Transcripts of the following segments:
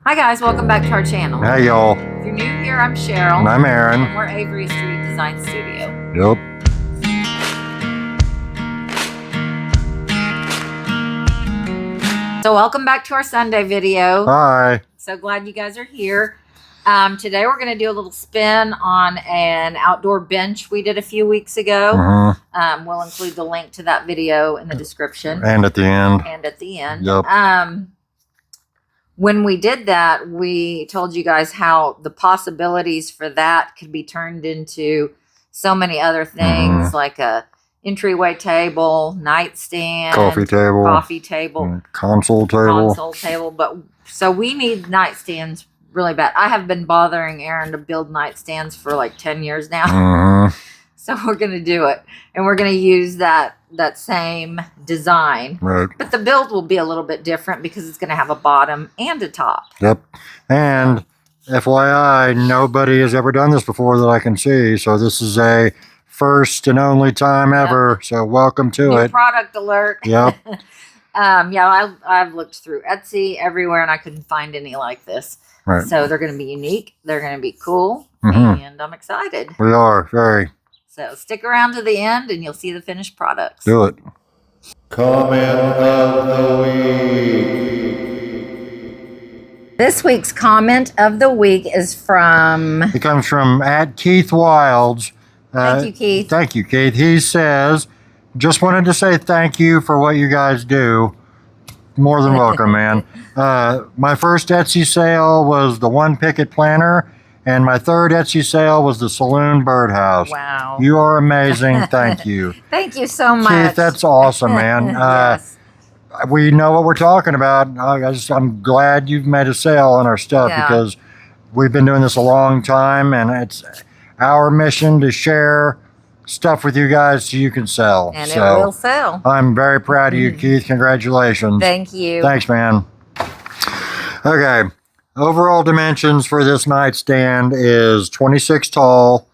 Hi guys, welcome back to our channel. Hey y'all. If you're new here, I'm Cheryl. And I'm Aaron. And we're Avery Street Design Studio. Yep. So welcome back to our Sunday video. Hi. So glad you guys are here. Today we're going to do a little spin on an outdoor bench we did a few weeks ago. We'll include the link to that video in the description. And at the end. Yep. When we did that, we told you guys how the possibilities for that could be turned into so many other things, like a entryway table, nightstand, coffee table, console table. But so we need nightstands really bad. I have been bothering Aaron to build nightstands for like 10 years now. So we're going to do it, and we're going to use that same design. Right. But the build will be a little bit different because it's going to have a bottom and a top. Yep. And FYI, nobody has ever done this before that I can see. So this is a first and only time ever. So welcome to New it. Product alert. Yep. I've looked through Etsy everywhere, and I couldn't find any like this. Right. So they're going to be unique. They're going to be cool. And I'm excited. We are very. So stick around to the end and you'll see the finished products. Do it. Comment of the week. This week's comment of the week is from... It comes from @KeithWilds. Thank you, Keith. Thank you, Keith. He says, just wanted to say thank you for what you guys do. More than welcome, man. My first Etsy sale was the one picket planter. And my third Etsy sale was the saloon birdhouse. Wow. You are amazing. Thank you. Thank you so much. Keith, that's awesome, man. Yes. We know what we're talking about. I'm glad you've made a sale on our stuff because we've been doing this a long time, and it's our mission to share stuff with you guys so you can sell. And it will sell. I'm very proud of you, Keith. Congratulations. Thank you. Thanks, man. Okay. Overall dimensions for this nightstand is 26 tall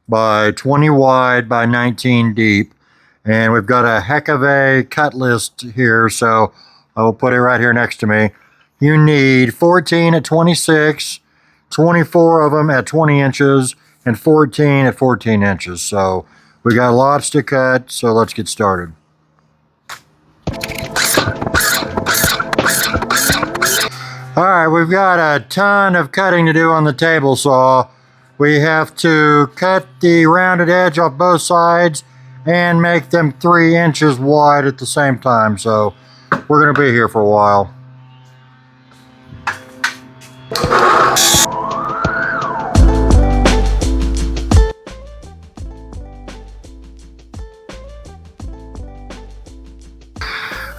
by 20 wide by 19 deep. And we've got a heck of a cut list here, so I will put it right here next to me. You need 14 at 26, 24 of them at 20 inches, and 14 at 14 inches. So we got lots to cut, so let's get started. All right, we've got a ton of cutting to do on the table saw. We have to cut the rounded edge off both sides and make them 3 inches wide at the same time. So we're going to be here for a while.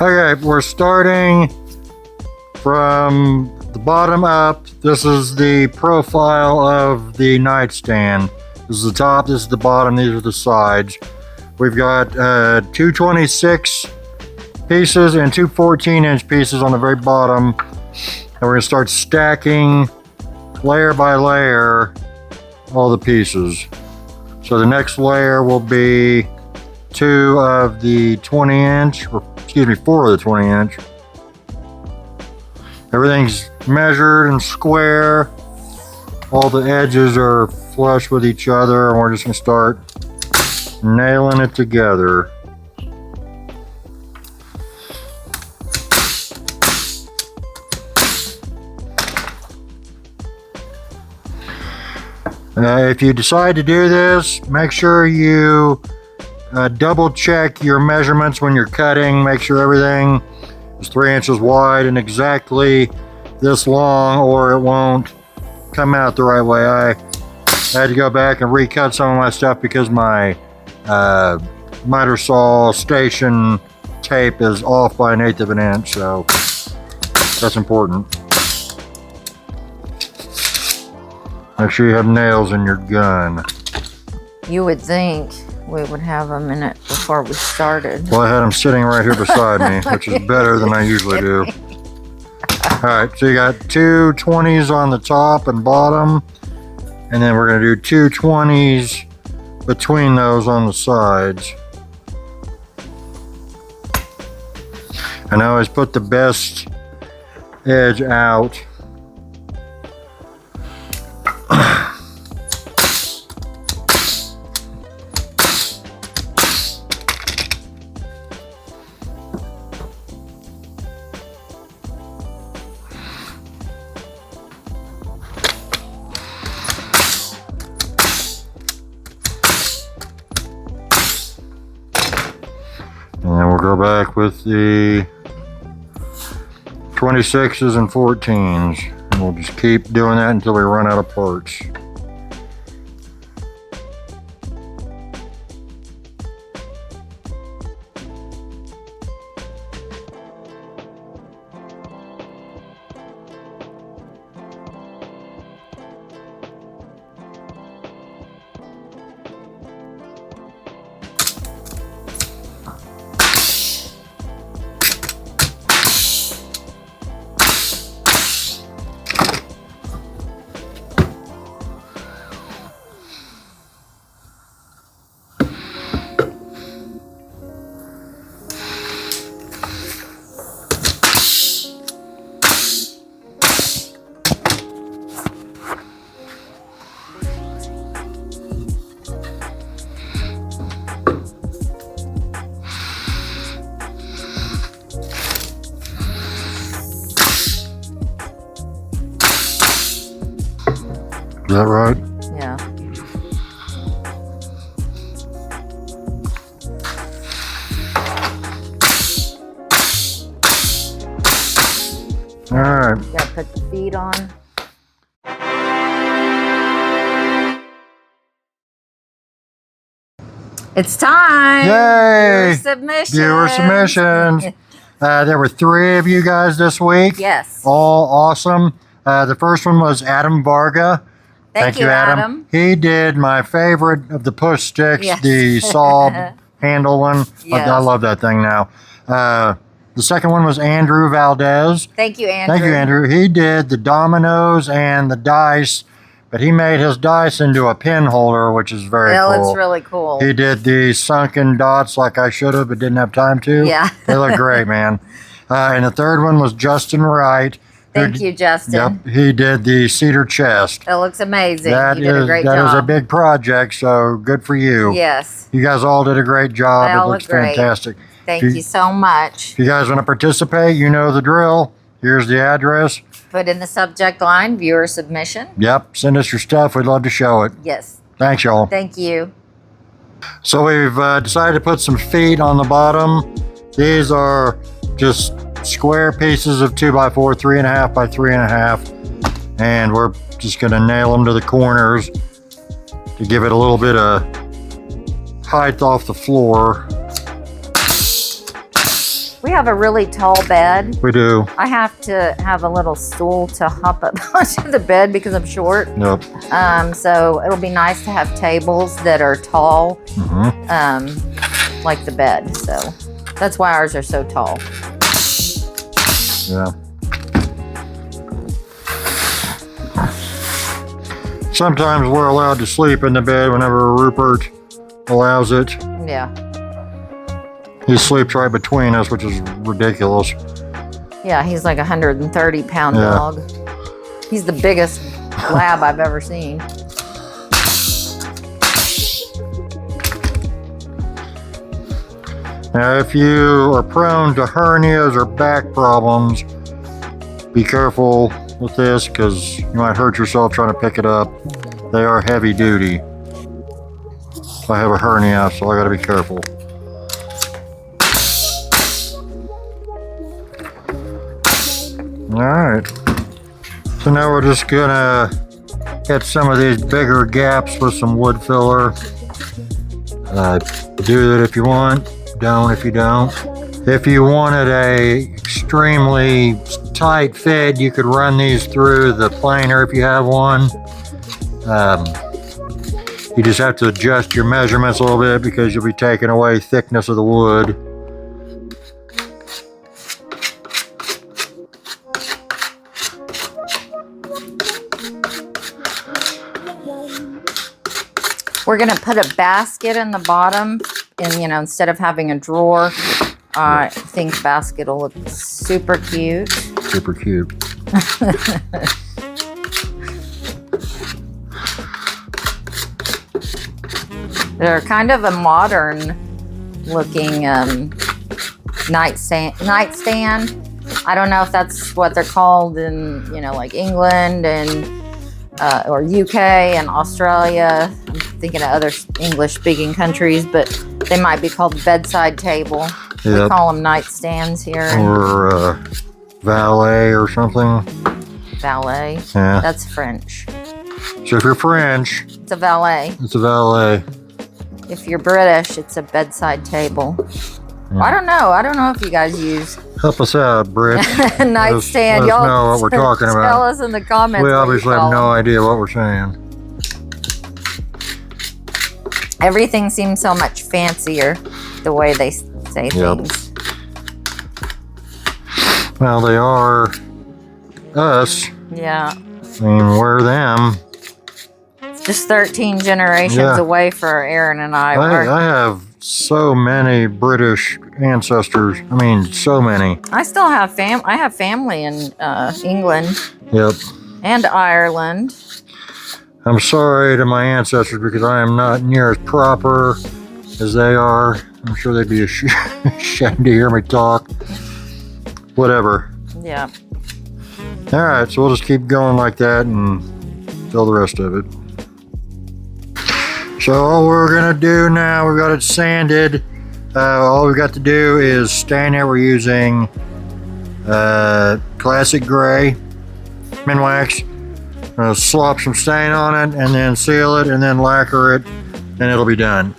Okay, we're starting from the bottom up. This is the profile of the nightstand. This is the top, this is the bottom, these are the sides. We've got 226 pieces and two 14-inch pieces on the very bottom. And we're going to start stacking layer by layer all the pieces. So the next layer will be 2 of the 20-inch, or excuse me, 4 of the 20-inch. Everything's measured and square. All the edges are flush with each other, and we're just going to start nailing it together. If you decide to do this, make sure you double check your measurements when you're cutting. Make sure everything is 3 inches wide and exactly this long, or it won't come out the right way. I had to go back and recut some of my stuff because my miter saw station tape is off by 1/8 of an inch, so that's important. Make sure you have nails in your gun. You would think we would have them in it before we started. Well, I had them sitting right here beside me, which is better than I usually do. All right, so you got 2 20s on the top and bottom, and then we're going to do 2 20s between those on the sides. And I always put the best edge out we're back with the 26s and 14s. And we'll just keep doing that until we run out of parts. Is that right? Yeah. All right. Gotta put the feet on. It's time. Yay! Viewer submissions. Viewer submissions. There were 3 of you guys this week. Yes. All awesome. The first one was Adam Vargas. Thank you, Adam. He did my favorite of the push sticks, Yes. the saw handle one. Yes. I love that thing now. The second one was Andrew Valdez. Thank you, Andrew. Thank you, Andrew. He did the dominoes and the dice, but he made his dice into a pin holder, which is very It cool. looks really cool. He did the sunken dots like I should have, but didn't have time to. Yeah. They look great, man. And the third one was Justin Wright. Thank you, Justin. Yep, he did the cedar chest. It looks amazing. That You did a great is a job. big project, so good for you. Yes. You guys all did a great job. They It all looks look great. fantastic. Thank you so much. If you guys want to participate, you know the drill. Here's the address. Put in the subject line, viewer submission. Yep, send us your stuff. We'd love to show it. Yes. Thanks, y'all. Thank you. So we've decided to put some feet on the bottom. These are just square pieces of 2x4, 3.5 by 3.5, and we're just going to nail them to the corners to give it a little bit of height off the floor. We have a really tall bed. We do. I have to have a little stool to hop up onto the bed because I'm short. Yep. So it'll be nice to have tables that are tall, like the bed. So that's why ours are so tall. Yeah. Sometimes we're allowed to sleep in the bed whenever Rupert allows it. Yeah. He sleeps right between us, which is ridiculous. Yeah, he's like a 130-pound Yeah. dog. He's the biggest lab I've ever seen. Now, if you are prone to hernias or back problems, be careful with this because you might hurt yourself trying to pick it up. They are heavy duty. I have a hernia, so I gotta be careful. Alright. So now we're just gonna hit some of these bigger gaps with some wood filler. Do it if you want. Don't if you don't. If you wanted a extremely tight fit, you could run these through the planer if you have one. You just have to adjust your measurements a little bit because you'll be taking away thickness of the wood. We're gonna put a basket in the bottom, and instead of having a drawer, I think basket will look super cute. Super cute. They're kind of a modern looking nightstand. I don't know if that's what they're called in, like England and or UK and Australia. I'm thinking of other English-speaking countries, but they might be called bedside table. We Yep. call them nightstands here. Or valet or something. Valet. Yeah. That's French. So if you're French, It's a valet. it's a valet. If you're British, it's a bedside table. Yeah. I don't know. I don't know if you guys use Help us out, Brit. nightstand. Let us know what we're talking Tell about. us in the comments. We what you obviously have call no them. idea what we're saying. Everything seems so much fancier the way they say Yep. things. Well, they are us. Yeah. I mean, we're them. It's just 13 generations Yeah. away for Aaron and I. I have so many British ancestors. I mean, so many. I still have I have family in England Yep. and Ireland. I'm sorry to my ancestors because I am not near as proper as they are. I'm sure they'd be ashamed to hear me talk. Whatever. Yeah. All right, so we'll just keep going like that and tell the rest of it. So all we're gonna do now, we've got it sanded. All we got to do is stain it. We're using classic gray Minwax. Slop some stain on it and then seal it and then lacquer it and it'll be done.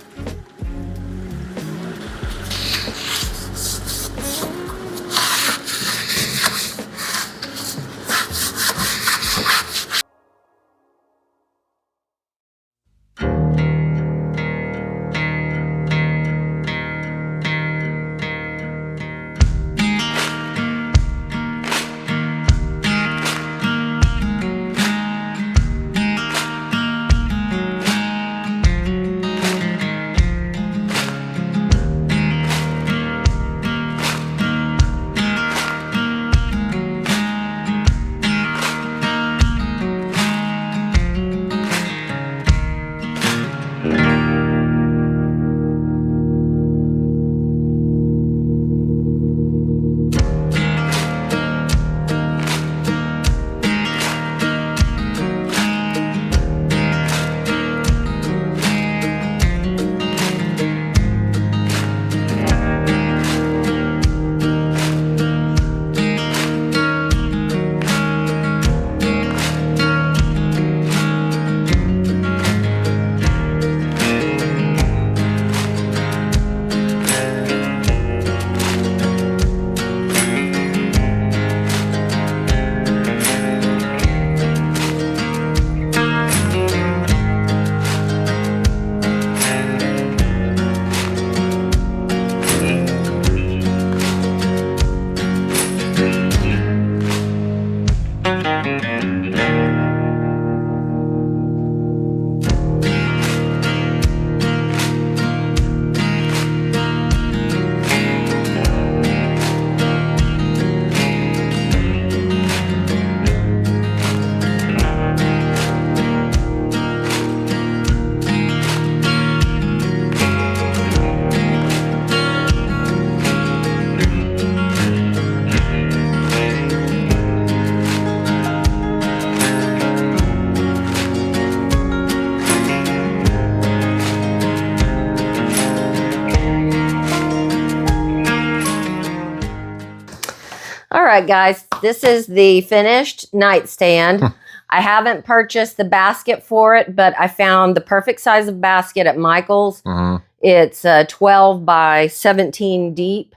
All right, guys, this is the finished nightstand. I haven't purchased the basket for it, but I found the perfect size of basket at Michael's. Mm-hmm. It's 12 by 17 deep,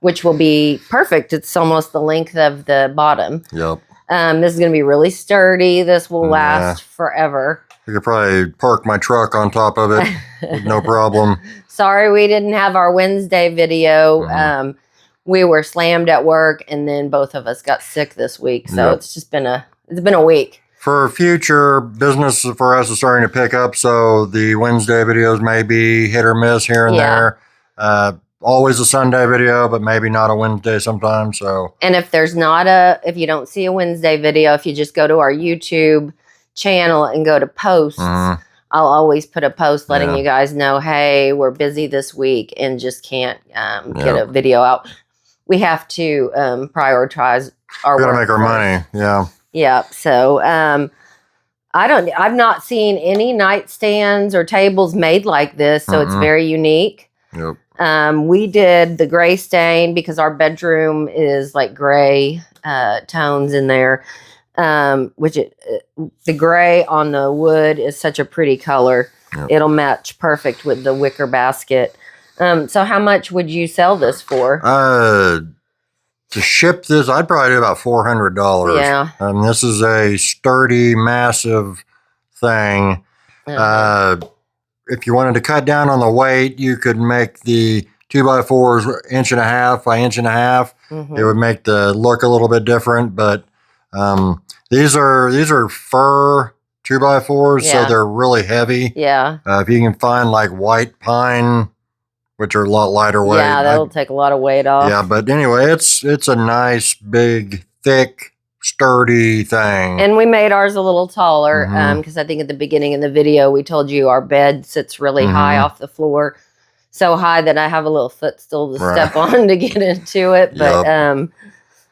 which will be perfect. It's almost the length of the bottom. Yep. This is going to be really sturdy. This will last forever. I could probably park my truck on top of it with no problem. Sorry we didn't have our Wednesday video. Mhm. We were slammed at work, and then both of us got sick this week. So Yep. it's just been a week. For future business for us is starting to pick up, so the Wednesday videos may be hit or miss here and Yeah. there. Always a Sunday video, but maybe not a Wednesday sometimes. So And if if you don't see a Wednesday video, if you just go to our YouTube channel and go to posts, Mhm. I'll always put a post letting Yeah. you guys know, hey, we're busy this week and just can't get Yep. a video out. We have to prioritize our we gotta work make our first. money. Yeah. Yeah. So I've not seen any nightstands or tables made like this, so it's Mm-mm. very unique. Yep. We did the gray stain because our bedroom is like gray tones in there. The gray on the wood is such a pretty color. Yep. It'll match perfect with the wicker basket. So how much would you sell this for? To ship this, I'd probably do about $400. Yeah. This is a sturdy, massive thing. If you wanted to cut down on the weight, you could make the 2x4s 1.5 by 1.5. Mm-hmm. It would make the look a little bit different, but these are fir 2x4s, so they're really heavy. Yeah. If you can find like white pine, which are a lot lighter weight. Yeah, that'll take a lot of weight off. Yeah, but anyway, it's a nice, big, thick, sturdy thing. And we made ours a little taller because I think at the beginning of the video we told you our bed sits really high off the floor, so high that I have a little footstool to step on to get into it. But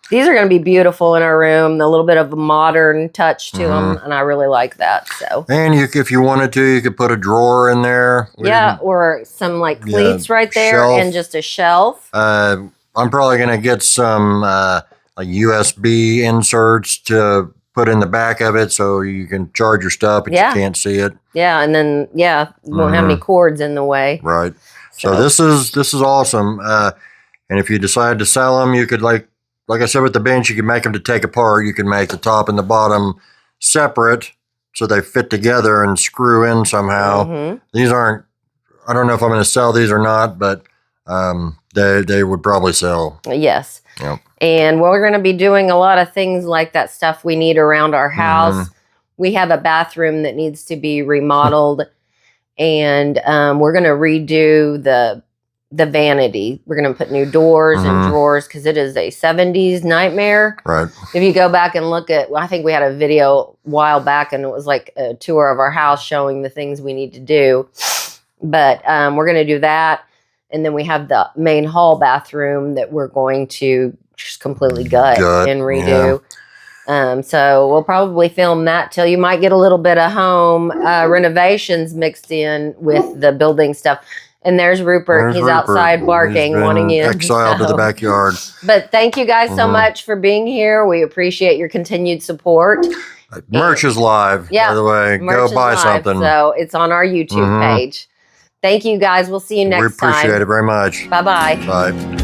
these are going to be beautiful in our room. A little bit of a modern touch to them, and I really like that. So, and if you wanted to, you could put a drawer in there. Or some like cleats right there, shelf. And just a shelf. I'm probably going to get some like USB inserts to put in the back of it, so you can charge your stuff, but you can't see it. Yeah, and then you won't have any cords in the way. Right. So this is awesome. And if you decide to sell them, you could like I said with the bench, you can make them to take apart. You can make the top and the bottom separate so they fit together and screw in somehow. These aren't, I don't know if I'm going to sell these or not, but they would probably sell. Yes. Yep. And we're going to be doing a lot of things like that stuff we need around our house. We have a bathroom that needs to be remodeled, and we're going to redo the vanity. We're going to put new doors and drawers because it is a 70s nightmare. Right. If you go back and look at, I think we had a video a while back and it was like a tour of our house showing the things we need to do. But we're going to do that. And then we have the main hall bathroom that we're going to just completely gut and redo. Yeah. So we'll probably film that till you might get a little bit of home renovations mixed in with the building stuff. And there's Rupert. He's outside barking, wanting in. Exiled to the backyard. But thank you guys so much for being here. We appreciate your continued support. Merch is live, by the way. Go buy something. So it's on our YouTube page. Thank you guys. We'll see you next time. We appreciate it very much. Bye-bye. Bye.